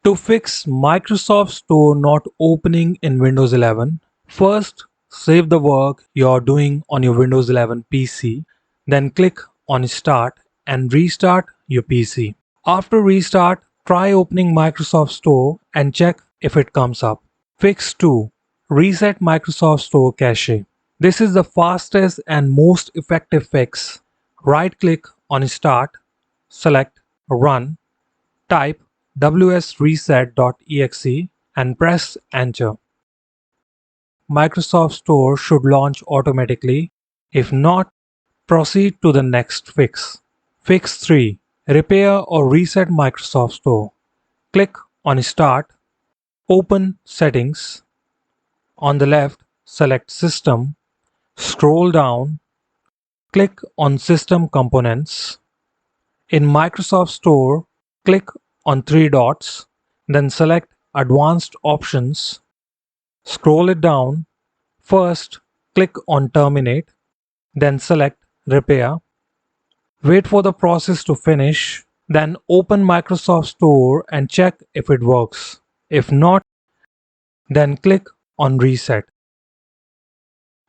To fix Microsoft Store not opening in Windows 11, first save the work you're doing on your Windows 11 PC, then click on Start and restart your PC. After restart, try opening Microsoft Store and check if it comes up. Fix 2. Reset Microsoft Store cache. This is the fastest and most effective fix. Right-click on Start, select Run, type wsreset.exe and press Enter. Microsoft Store should launch automatically. If not, proceed to the next fix. Fix 3. Repair or reset Microsoft Store. Click on Start, open Settings. On the left, select System. Scroll down, click on System Components. In Microsoft Store, click on 3 dots, then select Advanced Options. Scroll it down. First, click on Terminate, then select Repair. Wait for the process to finish, then open Microsoft Store and check if it works. If not, then click on Reset.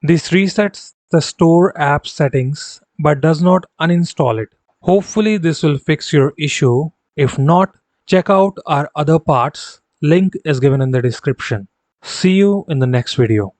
This resets the store app settings but does not uninstall it. Hopefully this will fix your issue. If not, check out our other parts. Link is given in the description. See you in the next video.